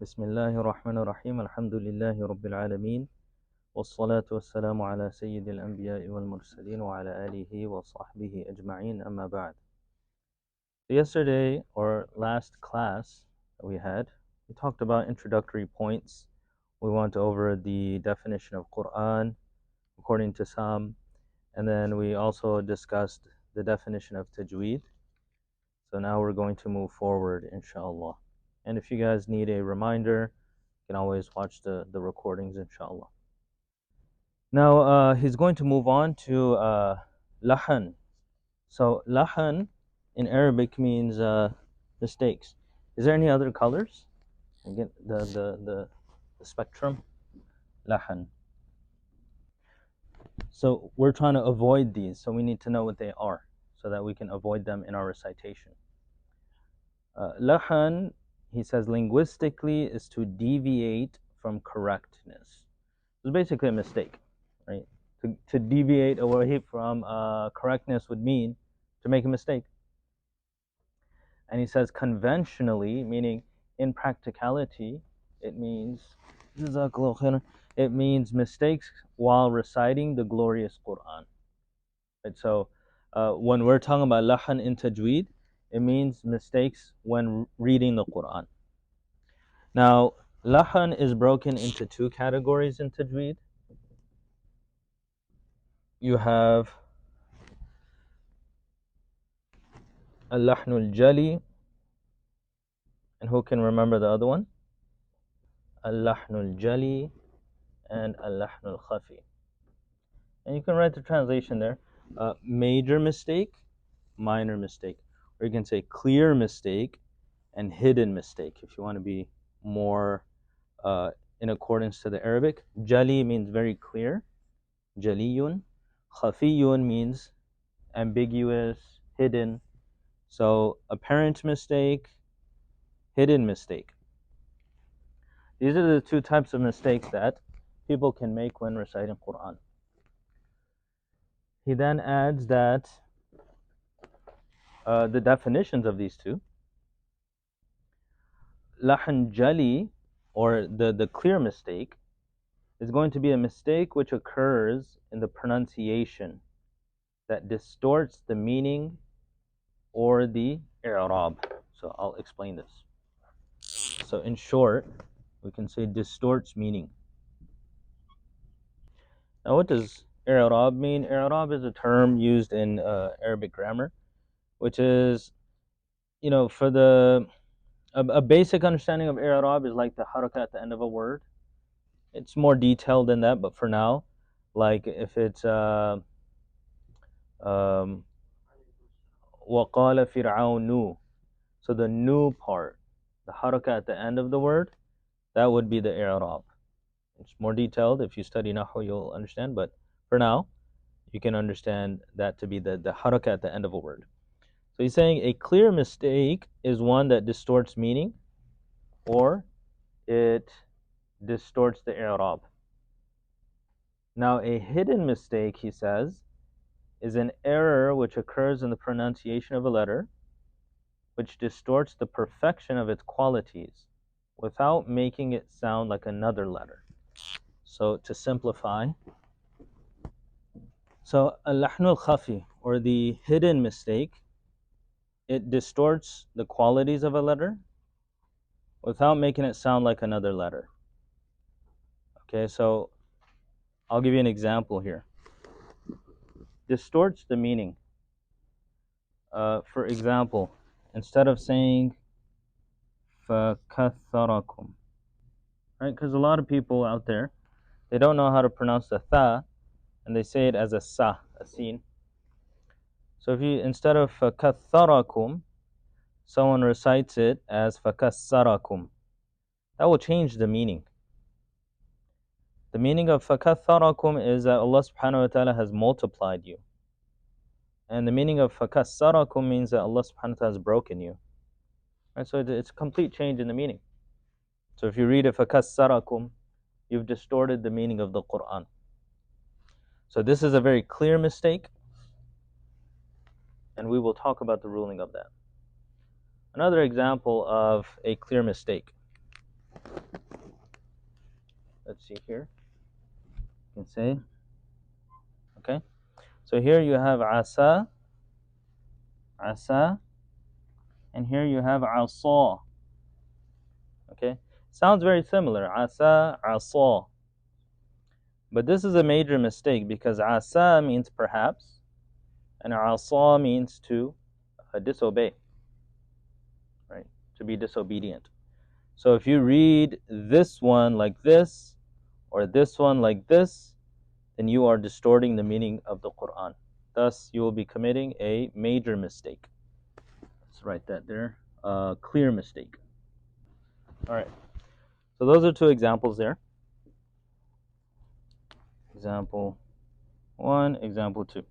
بسم الله الرحمن الرحيم الحمد لله رب العالمين والصلاة والسلام على سيد الأنبياء والمرسلين وعلى آله وصحبه أجمعين أما بعد. Yesterday, or last class that we talked about introductory points. We went over the definition of Quran according to some, and then we also discussed the definition of tajweed. So now we're going to move forward, inshallah. And if you guys need a reminder, you can always watch the recordings, inshallah. Now he's going to move on to lahn. So lahn in Arabic means mistakes. Is there any other colors? Again, the spectrum, lahn. So we're trying to avoid these, so we need to know what they are, so that we can avoid them in our recitation. Lahn, he says, linguistically is to deviate from correctness. It's basically a mistake, right? To deviate away from correctness would mean to make a mistake. And he says conventionally, meaning in practicality, it means mistakes while reciting the glorious Quran. Right? So when we're talking about lahn in tajweed, it means mistakes when reading the Quran. Now, lahn is broken into two categories in tajweed. You have al-lahn al-jali, and who can remember the other one? Al-lahn al-jali and al-lahn al-khafi. And you can write the translation there. Major mistake, minor mistake. Or you can say clear mistake and hidden mistake if you want to be more in accordance to the Arabic. Jali means very clear. Jaliyun. Khafiyun means ambiguous, hidden. So apparent mistake, hidden mistake. These are the two types of mistakes that people can make when reciting Quran. He then adds that the definitions of these two. Lahn jali, or the clear mistake, is going to be a mistake which occurs in the pronunciation that distorts the meaning or the i'rab. So I'll explain this. So in short, we can say distorts meaning. Now what does i'rab mean? I'rab is a term used in Arabic grammar, which is, for a basic understanding of i'rab is like the harakah at the end of a word. It's more detailed than that, but for now, like if it's وَقَالَ فِرْعَوْنُ, so the nu part, the harakah at the end of the word, that would be the i'rab. It's more detailed. If you study Nahu, you'll understand, but for now, you can understand that to be the harakah at the end of a word. So he's saying a clear mistake is one that distorts meaning, or it distorts the i'rab. Now, a hidden mistake, he says, is an error which occurs in the pronunciation of a letter, which distorts the perfection of its qualities without making it sound like another letter. So to simplify, so al-lahn al-khafi, or the hidden mistake, it distorts the qualities of a letter without making it sound like another letter. Okay, so I'll give you an example here. Distorts the meaning. For example, instead of saying فَكَثَّرَكُمْ, right? Because a lot of people out there, they don't know how to pronounce the tha, and they say it as a sa, a sin. So if you, instead of فَكَثَّرَكُمْ, someone recites it as فَكَثَّرَكُمْ, that will change the meaning. The meaning of فَكَثَّرَكُمْ is that Allah subhanahu wa ta'ala has multiplied you. And the meaning of فَكَثَّرَكُمْ means that Allah subhanahu wa ta'ala has broken you. Right? So it's a complete change in the meaning. So if you read it فَكَثَّرَكُمْ, you've distorted the meaning of the Quran. So this is a very clear mistake, and we will talk about the ruling of that. Another example of a clear mistake. Let's see here. You can say, okay. So here you have asa, asa, and here you have asa. Okay, sounds very similar. Asa, asa. But this is a major mistake because asa means perhaps, and asa means to disobey, right? To be disobedient. So if you read this one like this, or this one like this, then you are distorting the meaning of the Quran. Thus, you will be committing a major mistake. Let's write that there. Clear mistake. All right. So those are two examples there. Example 1, example 2.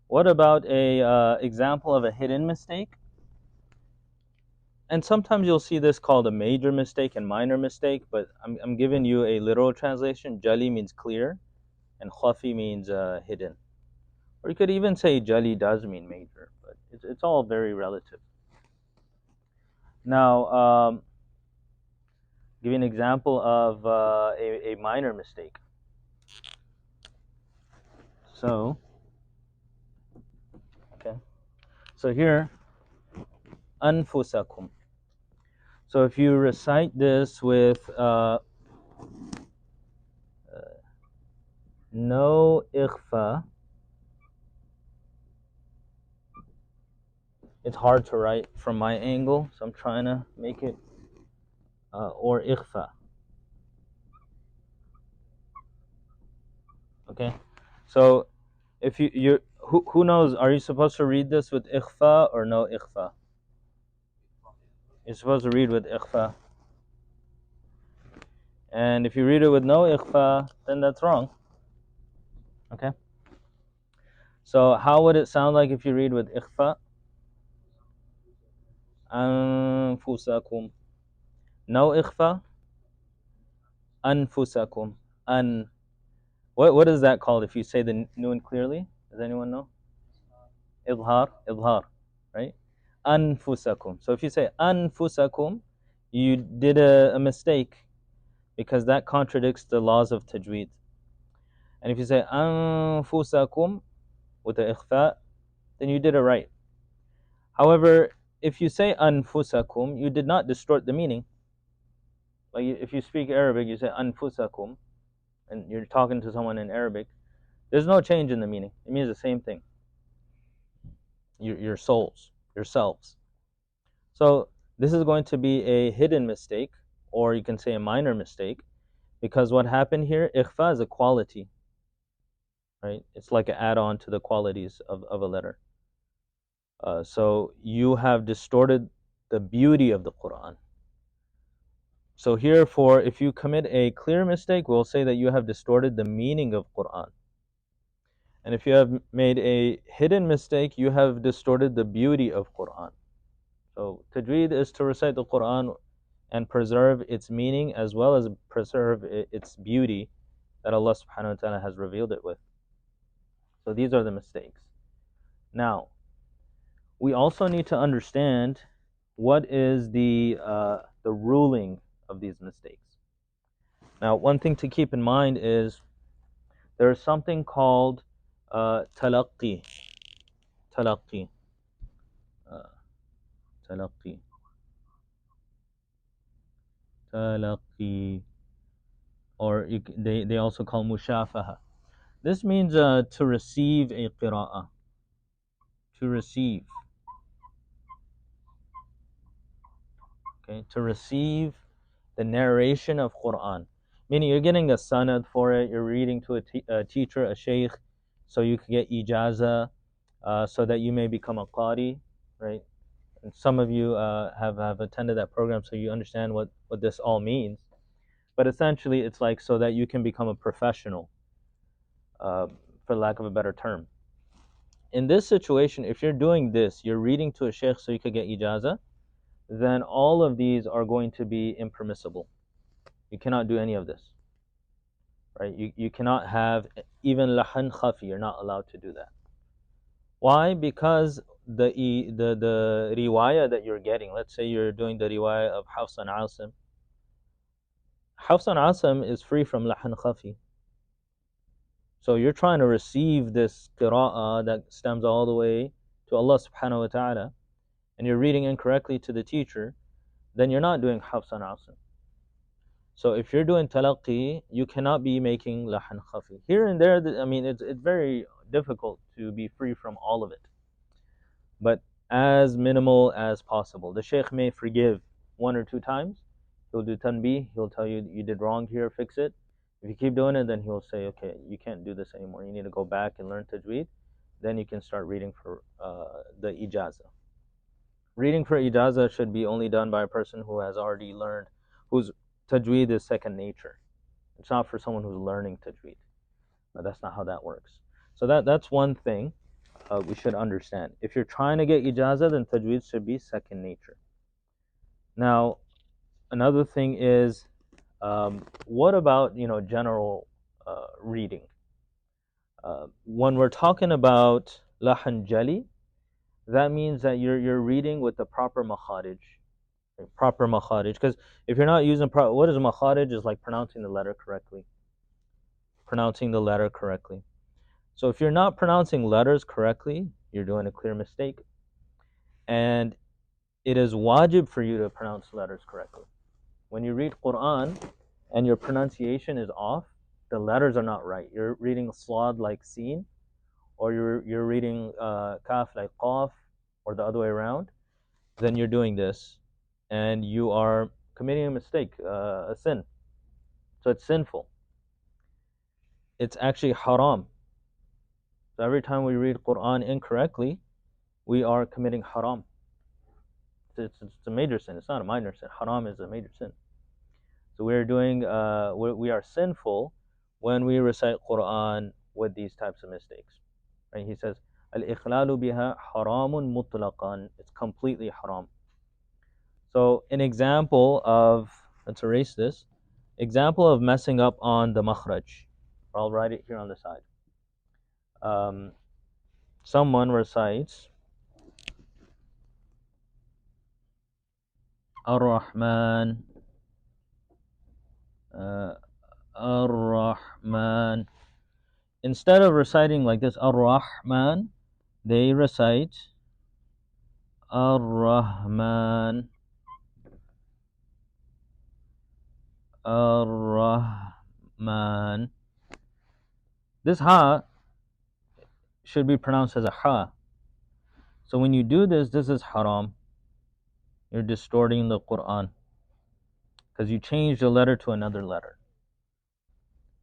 What about a example of a hidden mistake? And sometimes you'll see this called a major mistake and minor mistake, but I'm giving you a literal translation. Jali means clear, and khafi means hidden. Or you could even say jali does mean major, but it's all very relative. Now, give you an example of a minor mistake. So, okay. So here, anfusakum. So if you recite this with no ikhfa, it's hard to write from my angle, so I'm trying to make it or ikhfa. Okay, so if you who knows, are you supposed to read this with ikhfa or no ikhfa? You're supposed to read with ikhfa. And if you read it with no ikhfa, then that's wrong. Okay? So how would it sound like if you read with ikhfa? Anfusakum. No ikhfa? Anfusakum. An. What is that called if you say the noon clearly? Does anyone know? Idhar. Idhar. Right? Anfusakum. So if you say anfusakum, you did a mistake because that contradicts the laws of tajweed. And if you say anfusakum with the ikhfa, then you did it right. However, if you say anfusakum, you did not distort the meaning. Like if you speak Arabic, you say anfusakum, and you're talking to someone in Arabic, there's no change in the meaning. It means the same thing. Your souls, yourselves. So this is going to be a hidden mistake, or you can say a minor mistake, because what happened here, ikhfa is a quality, right? It's like an add-on to the qualities of a letter. So you have distorted the beauty of the Quran. So here, for if you commit a clear mistake, we'll say that you have distorted the meaning of Quran. And if you have made a hidden mistake, you have distorted the beauty of Quran. So tajweed is to recite the Quran and preserve its meaning as well as preserve its beauty that Allah subhanahu wa ta'ala has revealed it with. So these are the mistakes. Now, we also need to understand what is the ruling of these mistakes. Now, one thing to keep in mind is there is something called talaqqi. Talaqqi. Talaqqi. Talaqqi. Or they also call mushafaha. This means to receive a qira'ah. To receive. Okay, to receive the narration of Quran. Meaning you're getting a sanad for it, you're reading to a teacher, a sheikh, so you can get ijaza, so that you may become a qari, right? And some of you have attended that program, so you understand what this all means. But essentially, it's like so that you can become a professional, for lack of a better term. In this situation, if you're doing this, you're reading to a sheikh so you could get ijaza, then all of these are going to be impermissible. You cannot do any of this, right? You cannot have even lahn khafi. You're not allowed to do that. Why? Because the riwayah that you're getting, let's say you're doing the riwayah of Hafs and Asim, Hafs and Asim is free from lahn khafi. So you're trying to receive this qira'ah that stems all the way to Allah subhanahu wa ta'ala, and you're reading incorrectly to the teacher, then you're not doing Hafs and Asim. So if you're doing talaqi, you cannot be making lahn khafi. Here and there, I mean, it's very difficult to be free from all of it, but as minimal as possible. The sheikh may forgive 1 or 2 times. He'll do tanbih. He'll tell you you did wrong here, fix it. If you keep doing it, then he'll say, okay, you can't do this anymore. You need to go back and learn tajweed. Then you can start reading for the ijazah. Reading for ijazah should be only done by a person who has already learned, whose tajweed is second nature. It's not for someone who's learning tajweed. That's not how that works. So that's one thing we should understand. If you're trying to get ijazah, then tajweed should be second nature. Now, another thing is, what about general reading? When we're talking about lahn jali, that means that you're reading with the proper makharij, proper makharij. Because if you're not using what is makharij is like pronouncing the letter correctly. Pronouncing the letter correctly. So if you're not pronouncing letters correctly, you're doing a clear mistake. And it is wajib for you to pronounce letters correctly. When you read Quran and your pronunciation is off, the letters are not right. You're reading slad like seen, or you're reading kaf like qaf, or the other way around, then you're doing this, and you are committing a mistake, a sin. So it's sinful. It's actually haram. So every time we read Quran incorrectly, we are committing haram. It's a major sin. It's not a minor sin. Haram is a major sin. So we are sinful when we recite Quran with these types of mistakes. Right? He says, "Al-ikhlalu biha haramun mutlaqan." It's completely haram. So an example of, let's erase this, example of messing up on the makhraj. I'll write it here on the side. Someone recites Ar-Rahman, Ar-Rahman. Instead of reciting like this, Ar-Rahman, they recite Ar-Rahman, Ar-Rahman. This ha should be pronounced as a ha. So when you do this, this is haram. You're distorting the Quran because you changed a letter to another letter.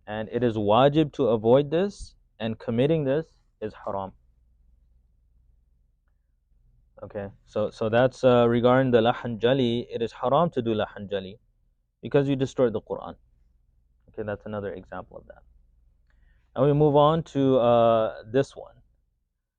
And it is wajib to avoid this, and committing this is haram. Okay, so that's regarding the lahn jali. It is haram to do lahn jali because you destroyed the Quran. Okay, that's another example of that. Now we move on to this one.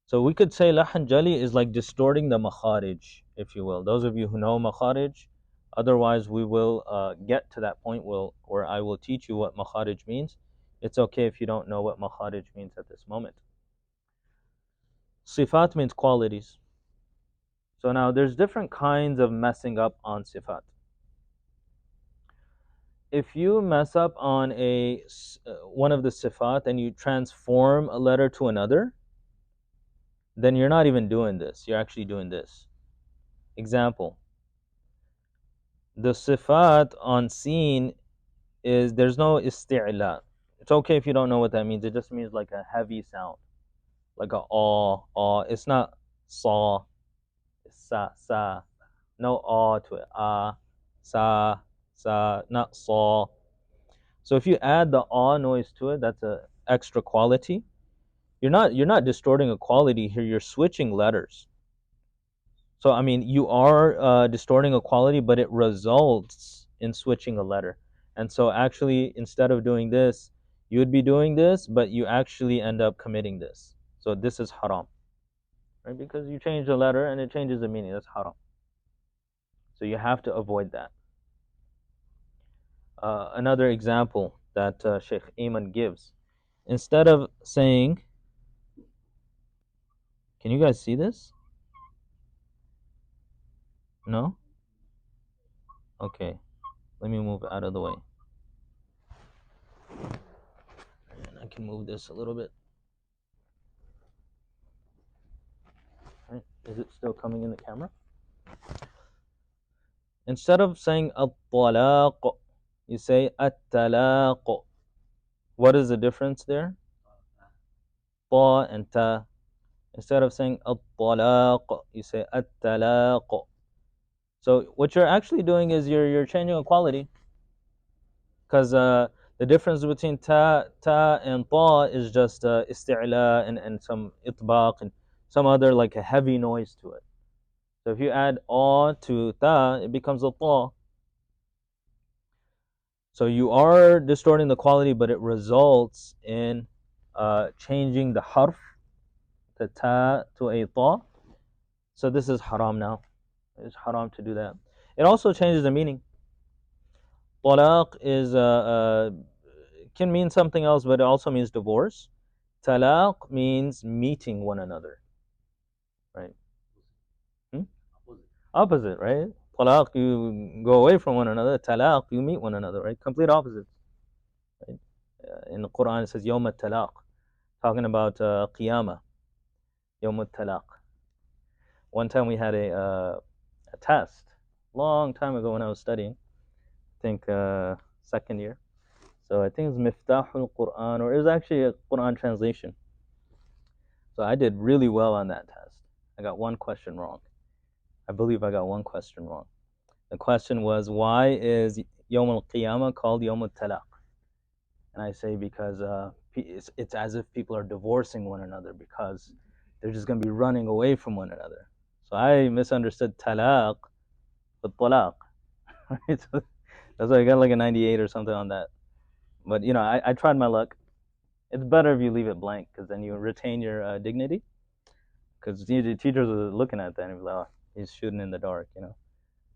So we could say lahn jali is like distorting the makharij, if you will. Those of you who know makharij, otherwise we will get to that point where I will teach you what makharij means. It's okay if you don't know what makharij means at this moment. Sifat means qualities. So now there's different kinds of messing up on sifat. If you mess up on one of the sifat and you transform a letter to another, then you're not even doing this. You're actually doing this. Example. The sifat on seen is there's no isti'la. It's okay if you don't know what that means. It just means like a heavy sound, like a aw. It's not saw, it's sa. No aw to it. Sa, not saw. So if you add the aw noise to it, that's an extra quality. You're not distorting a quality here. You're switching letters. So I mean, you are distorting a quality, but it results in switching a letter. And so actually, instead of doing this, you would be doing this, but you actually end up committing this. So this is haram, right? Because you change the letter and it changes the meaning. That's haram. So you have to avoid that. Another example that Sheikh Ayman gives, instead of saying, can you guys see this? No? Okay, let me move out of the way. can move this a little bit. Right. Is it still coming in the camera? Instead of saying at-talaq, you say at-talaq. What is the difference there? Ta and ta. Instead of saying at-talaq, you say at-talaq. So what you're actually doing is you're changing a quality, because the difference between ta and ta is just isti'la and some itbaq and some other like a heavy noise to it. So if you add a to ta, it becomes a ta. So you are distorting the quality, but it results in changing the harf, the ta to a ta. So this is haram now. It's haram to do that. It also changes the meaning. Talaq is can mean something else, but it also means divorce. Talaq means meeting one another, right? Hmm? Opposite, right? Talaq, you go away from one another. Talaq, you meet one another, right? Complete opposites. Right? In the Quran, it says Yawm al-Talaq, talking about Qiyamah, Yawm al-Talaq. One time we had a test, long time ago when I was studying, I think second year. So I think it was Miftahul Quran, or it was actually a Quran translation. So I did really well on that test. I got one question wrong. I believe I got one question wrong. The question was, why is Yawm al-Qiyamah called Yawm al-Talaq? And I say because it's as if people are divorcing one another, because they're just going to be running away from one another. So I misunderstood talaq with talaq. Right? So that's why I got like a 98 or something on that. But I tried my luck. It's better if you leave it blank, because then you retain your dignity. Because the teachers are looking at that and be like, oh, he's shooting in the dark,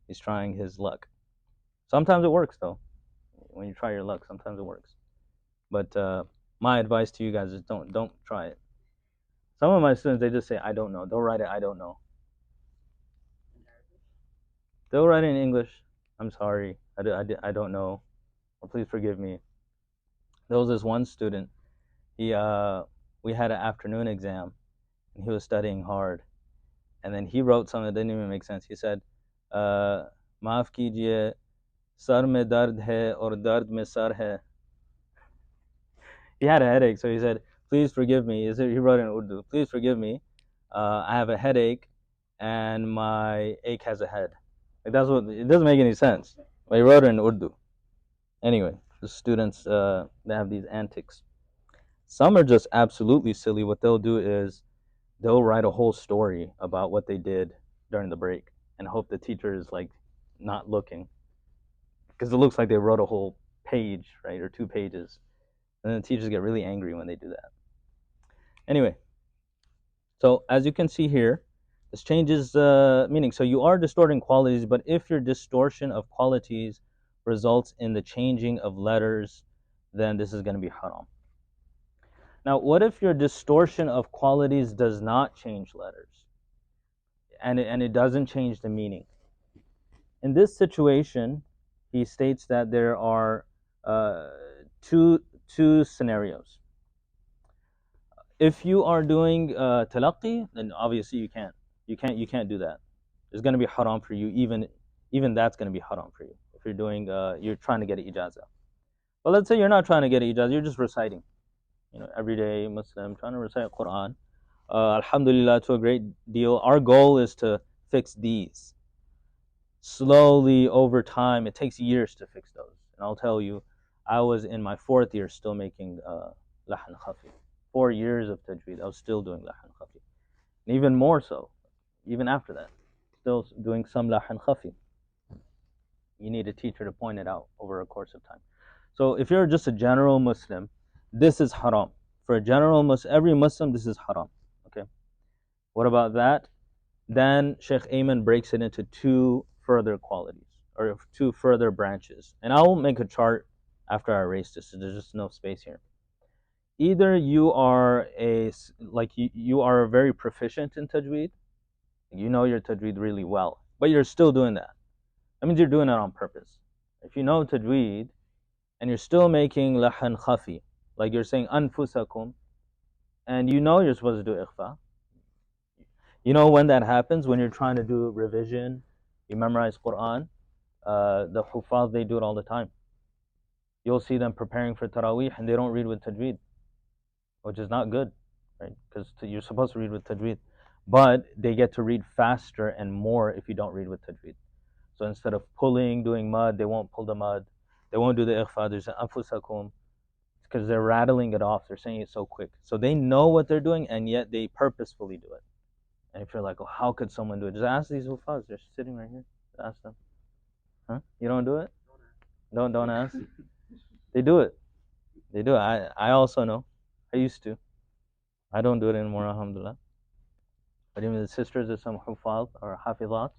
He's trying his luck. Sometimes it works, though. When you try your luck, sometimes it works. But my advice to you guys is don't try it. Some of my students, they just say, I don't know. They'll write it, I don't know. They'll write it in English. I'm sorry. I don't know. Or please forgive me. There was this one student. We had an afternoon exam, and he was studying hard. And then he wrote something that didn't even make sense. He said, "Maaf kijiye, sar mein dard hai aur dard mein sar hai." He had a headache, so he said, "Please forgive me." He wrote in Urdu, "Please forgive me. I have a headache, and my ache has a head." Like that's what it doesn't make any sense. But he wrote it in Urdu. Anyway, the students they have these antics. Some are just absolutely silly. What they'll do is they'll write a whole story about what they did during the break and hope the teacher is like not looking, because it looks like they wrote a whole page, right, or 2 pages, and then the teachers get really angry when they do that. Anyway, so as you can see here, this changes meaning. So you are distorting qualities, but if your distortion of qualities results in the changing of letters, then this is going to be haram. Now, what if your distortion of qualities does not change letters, and it doesn't change the meaning? In this situation, he states that there are two scenarios. If you are doing talaqi, then obviously you can't do that. It's going to be haram for you. Even that's going to be haram for you if you're doing you're trying to get an ijazah. But let's say you're not trying to get an ijazah, you're just reciting. Everyday Muslim trying to recite Quran. Alhamdulillah, to a great deal. Our goal is to fix these. Slowly over time, it takes years to fix those. And I'll tell you, I was in my 4th year still making lahn khafi. 4 years of tajweed, I was still doing lahn khafi. And even more so, even after that, still doing some lahn khafi. You need a teacher to point it out over a course of time. So if you're just a general Muslim, this is haram. For a general Muslim, every Muslim, this is haram. Okay. What about that? Then Sheikh Ayman breaks it into 2 further qualities, or 2 further branches. And I will make a chart after I erase this, so there's just no space here. Either you are you are very proficient in tajweed, you know your tajweed really well, but you're still doing that. That means you're doing it on purpose. If you know tajweed and you're still making lahn khafi, Like you're saying anfusakum, and you know you're supposed to do ikhfa. You know when that happens? When you're trying to do revision, you memorize Quran. The hufaz, they do it all the time. You'll see them preparing for Taraweeh and they don't read with tajweed, which is not good, right? Because you're supposed to read with tajweed. But they get to read faster and more if you don't read with tajweed. So instead of pulling, doing mud, they won't pull the mud. They won't do the ikhfa. There's an anfusakum, because they're rattling it off. They're saying it so quick. So they know what they're doing, and yet they purposefully do it. And if you're like, oh, how could someone do it? Just ask these hufaz. They're sitting right here. Ask them. Huh? You don't do it? Don't ask. They do it. They do it. I also know. I used to. I don't do it anymore, alhamdulillah. But even the sisters of some hufaz or hafizat,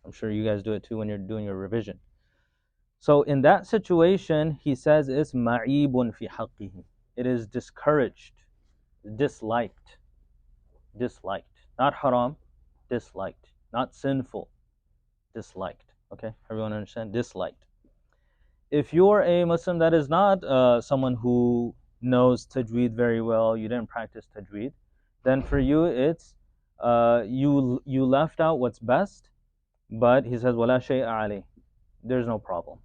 I'm sure you guys do it too when you're doing your revision. So in that situation, he says it's ma'ibun fi haqqihi. It is discouraged, disliked, not haram, disliked, not sinful, disliked. Okay, everyone understand? Disliked. If you're a Muslim that is not someone who knows tajweed very well, you didn't practice tajweed, then for you it's you left out what's best, but he says wala shay'a alayh. There's no problem,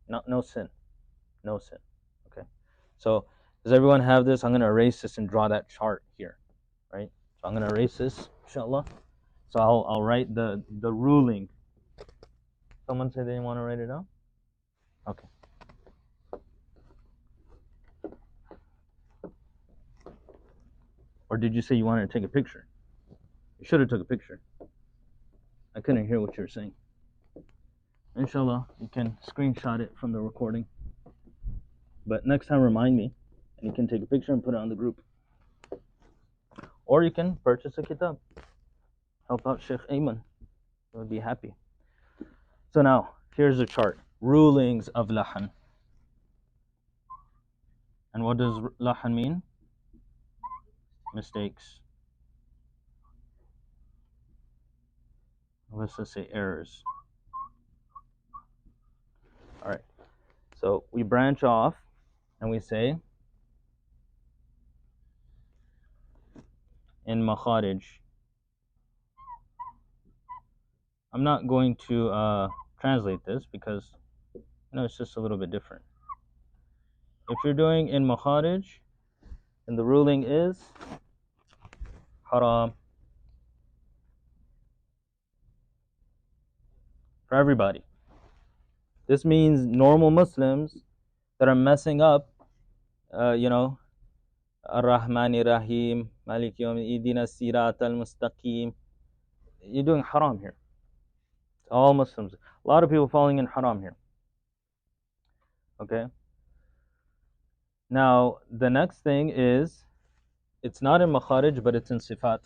no sin, no sin. Okay, so does everyone have this? I'm going to erase this and draw that chart here, right? So I'm going to erase this, inshallah. So I'll write the ruling. Someone said they want to write it down? Okay. Or did you say you wanted to take a picture? You should have took a picture. I couldn't hear what you were saying. Inshallah, you can screenshot it from the recording. But next time, remind me, and you can take a picture and put it on the group. Or you can purchase a kitab. Help out Sheikh Ayman. I would be happy. So now, here's the chart. Rulings of lahn. And what does lahn mean? Mistakes. Let's just say errors. All right. So we branch off and we say in makharij. I'm not going to translate this because it's just a little bit different. If you're doing in makharij, and the ruling is haram for everybody. This means normal Muslims that are messing up, Ar-Rahmani Rahim, Malik Yawm Idina Sirat al-Mustaqim. You're doing haram here. All Muslims. A lot of people falling in haram here. Okay? Now, the next thing is, it's not in makharij, but it's in sifat.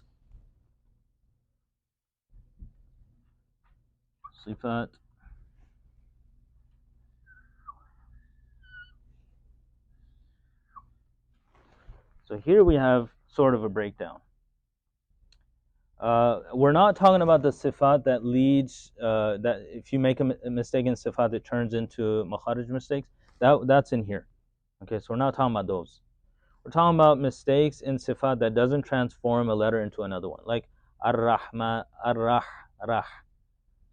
Sifat. So here we have sort of a breakdown. We're not talking about the sifat that leads, that if you make a mistake in sifat, it turns into makharij mistakes. That's in here. Okay, so we're not talking about those. We're talking about mistakes in sifat that doesn't transform a letter into another one, like ar-rahma, ar-rah, rah.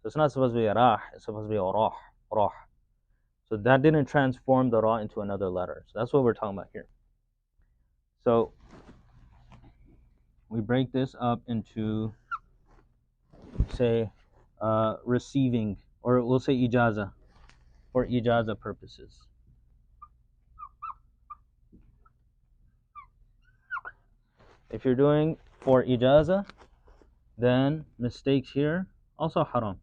So it's not supposed to be rah, it's supposed to be rah, rah. So that didn't transform the ra into another letter. So that's what we're talking about here. So we break this up into, say, receiving, or we'll say ijaza, for ijaza purposes. If you're doing for ijaza, then mistakes here also haram.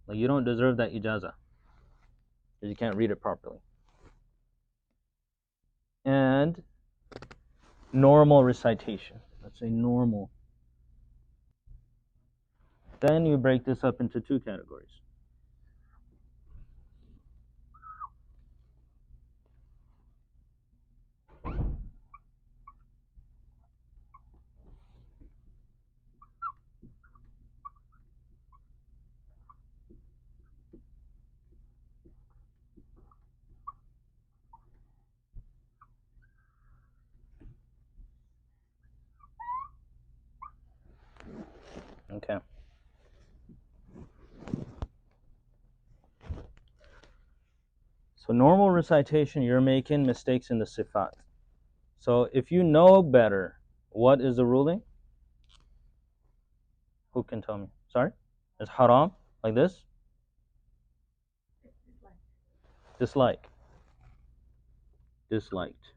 Like you don't deserve that ijaza because you can't read it properly. And normal recitation. Let's say normal. Then you break this up into two categories. Okay. So normal recitation, you're making mistakes in the sifat. So if you know better, what is the ruling? Who can tell me? Sorry? It's haram, like this? Dislike. Disliked.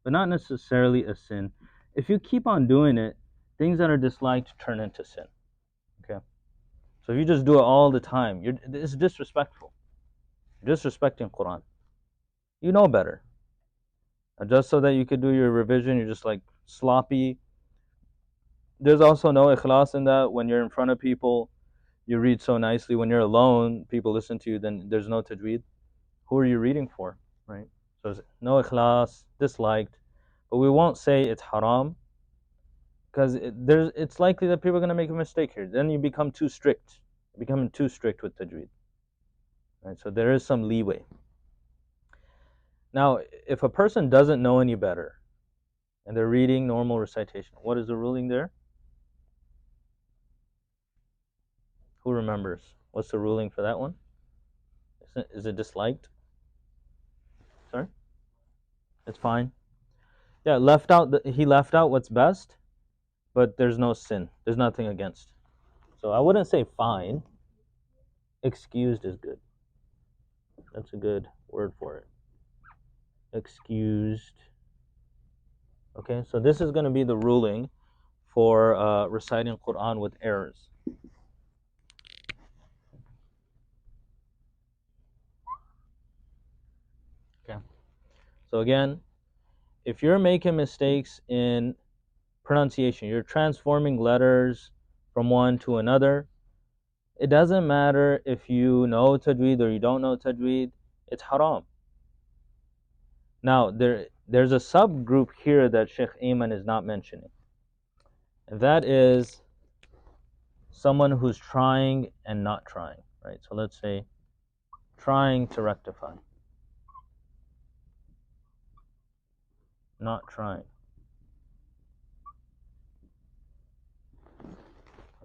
But not necessarily a sin. If you keep on doing it, things that are disliked turn into sin. Okay? So if you just do it all the time, it's disrespectful. You're disrespecting Quran. You know better. And just so that you could do your revision, you're just like sloppy. There's also no ikhlas in that. When you're in front of people, you read so nicely. When you're alone, people listen to you, then there's no tajweed. Who are you reading for, right? So there's no ikhlas, disliked. But we won't say it's haram because it's likely that people are going to make a mistake here. Then you become too strict. You're becoming too strict with tajweed. Right? So there is some leeway. Now, if a person doesn't know any better and they're reading normal recitation, what is the ruling there? Who remembers? What's the ruling for that one? Is it disliked? Sorry? It's fine. Yeah, he left out what's best, but there's no sin. There's nothing against. So I wouldn't say fine. Excused is good. That's a good word for it. Excused. Okay, so this is going to be the ruling for reciting Quran with errors. Okay. So again, if you're making mistakes in pronunciation, you're transforming letters from one to another, it doesn't matter if you know tajweed or you don't know tajweed, it's haram. Now, there's a subgroup here that Sheikh Ayman is not mentioning. And that is someone who's trying and not trying, right? So let's say trying to rectify, not trying.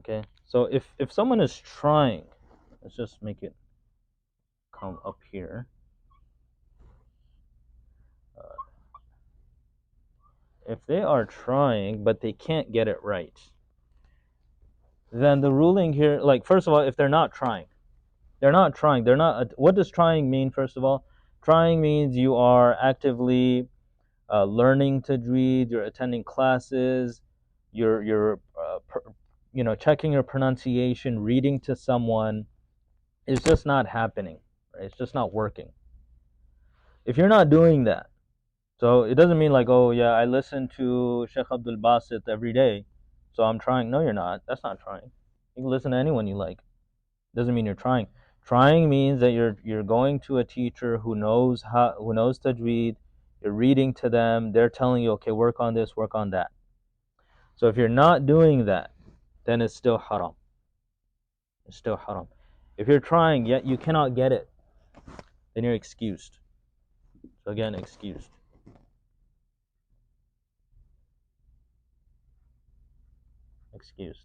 Okay? So if someone is trying, let's just make it come up here. If they are trying but they can't get it right, then the ruling here, like, first of all, if they're not trying, what does trying mean? First of all, trying means you are actively learning tajweed, you're attending classes, you're checking your pronunciation, reading to someone. It's just not happening, right? It's just not working. If you're not doing that, so it doesn't mean like, oh yeah, I listen to Sheikh Abdul Basit every day, so I'm trying. No, you're not. That's not trying. You can listen to anyone you like. Doesn't mean you're trying. Trying means that you're going to a teacher who knows tajweed. You're reading to them. They're telling you, okay, work on this, work on that. So if you're not doing that, then it's still haram. It's still haram. If you're trying yet you cannot get it, then you're excused. So again, excused. Excused.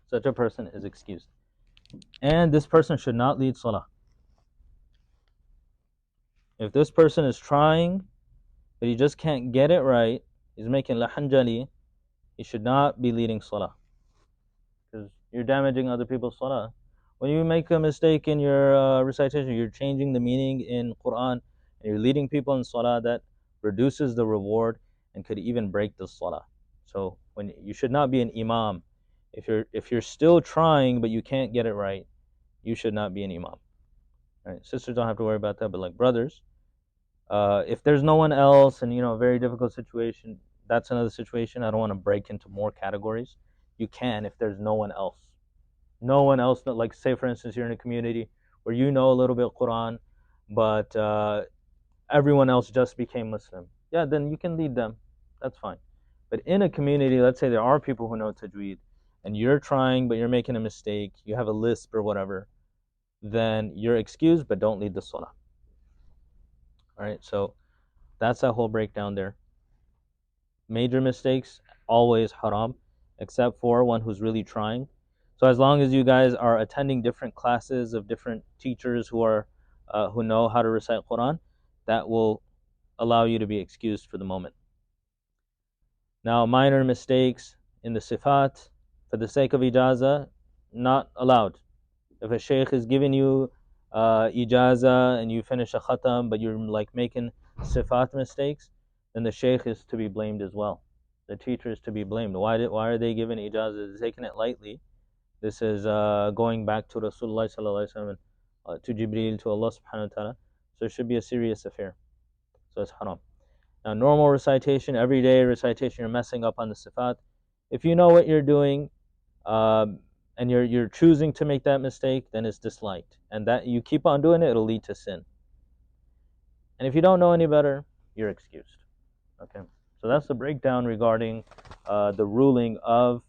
Such a person is excused. And this person should not lead salah. If this person is trying, but he just can't get it right, he's making lahn jali, he should not be leading salah. Because you're damaging other people's salah. When you make a mistake in your recitation, you're changing the meaning in Quran, and you're leading people in salah, that reduces the reward and could even break the salah. So when you should not be an imam. If you're still trying but you can't get it right, you should not be an imam. Right? Sisters don't have to worry about that, but like brothers, if there's no one else and a very difficult situation, that's another situation. I don't want to break into more categories. You can if there's no one else. No one else, like say for instance you're in a community where you know a little bit Quran, but everyone else just became Muslim. Yeah, then you can lead them. That's fine. But in a community, let's say there are people who know tajweed, and you're trying, but you're making a mistake, you have a lisp or whatever, then you're excused, but don't lead the salah. All right, so that's that whole breakdown there. Major mistakes, always haram. except for one who's really trying. So as long as you guys are attending different classes of different teachers who know how to recite Quran, that will allow you to be excused for the moment. Now, minor mistakes in the sifat, for the sake of ijaza, not allowed. If a sheikh is giving you ijaza and you finish a khatam, but you're like making sifat mistakes, then the sheikh is to be blamed as well. The teacher is to be blamed. Why are they giving ijaza? They're taking it lightly. This is going back to Rasulullah sallallahu alaihi wasallam, to Jibreel, to Allah subhanahu wa ta'ala. So it should be a serious affair. So it's haram. Now, normal recitation, everyday recitation, you're messing up on the sifat. If you know what you're doing, and you're choosing to make that mistake, then it's disliked. And that you keep on doing it, it'll lead to sin. And if you don't know any better, you're excused. Okay, so that's the breakdown regarding the ruling of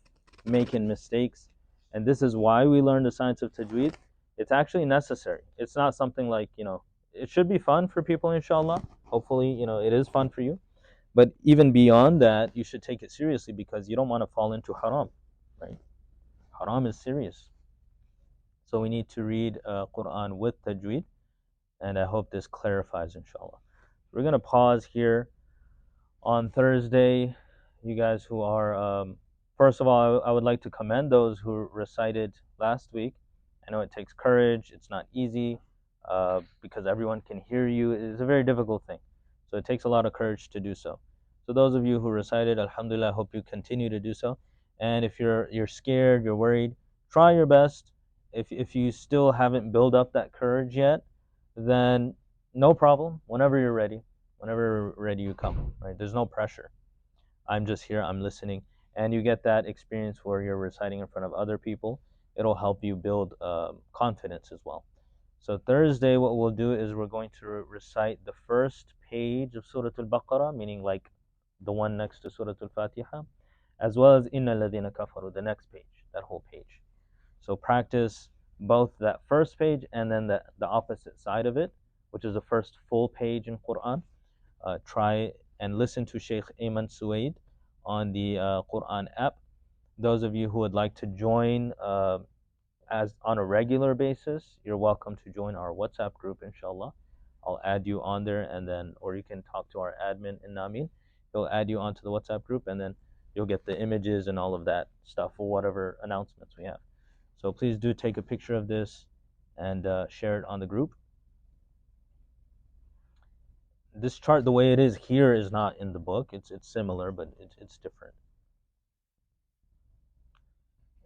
making mistakes. And this is why we learn the science of tajweed. It's actually necessary. It's not something like, it should be fun for people, inshallah. Hopefully, it is fun for you. But even beyond that, you should take it seriously because you don't want to fall into haram, right? Haram is serious. So we need to read Quran with tajweed, and I hope this clarifies, inshallah. We're going to pause here on Thursday. You guys who are, first of all, I would like to commend those who recited last week. I know it takes courage, it's not easy because everyone can hear you. It's a very difficult thing. So it takes a lot of courage to do so. So those of you who recited, alhamdulillah, I hope you continue to do so. And if you're scared, you're worried, try your best. If you still haven't built up that courage yet, then no problem. Whenever ready you come, right? There's no pressure. I'm just here, I'm listening, and you get that experience where you're reciting in front of other people. It'll help you build confidence as well. So Thursday, what we'll do is we're going to recite the first page of Surah Al-Baqarah, meaning like the one next to Surah Al-Fatiha, as well as Inna Ladina Kafaru, the next page, that whole page. So practice both that first page and then the opposite side of it, which is the first full page in Quran. Try and listen to Sheikh Ayman Suwaid on the Quran app. Those of you who would like to join as on a regular basis, you're welcome to join our WhatsApp group, inshallah. I'll add you on there, and then, or you can talk to our admin in Namin. He'll add you onto the WhatsApp group, and then you'll get the images and all of that stuff or whatever announcements we have. So please do take a picture of this and share it on the group. This chart, the way it is here, is not in the book. It's similar, but it's different.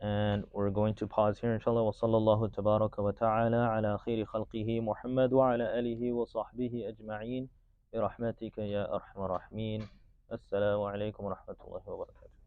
And we're going to pause here, inshallah. Wa sallallahu tabaraka wa ta'ala ala khayri khalqihi Muhammad wa ala alihi wa sahbihi ajma'in bi rahmatika ya arhamar rahimin. Assalamu alaikum wa rahmatullahi wa barakatuh.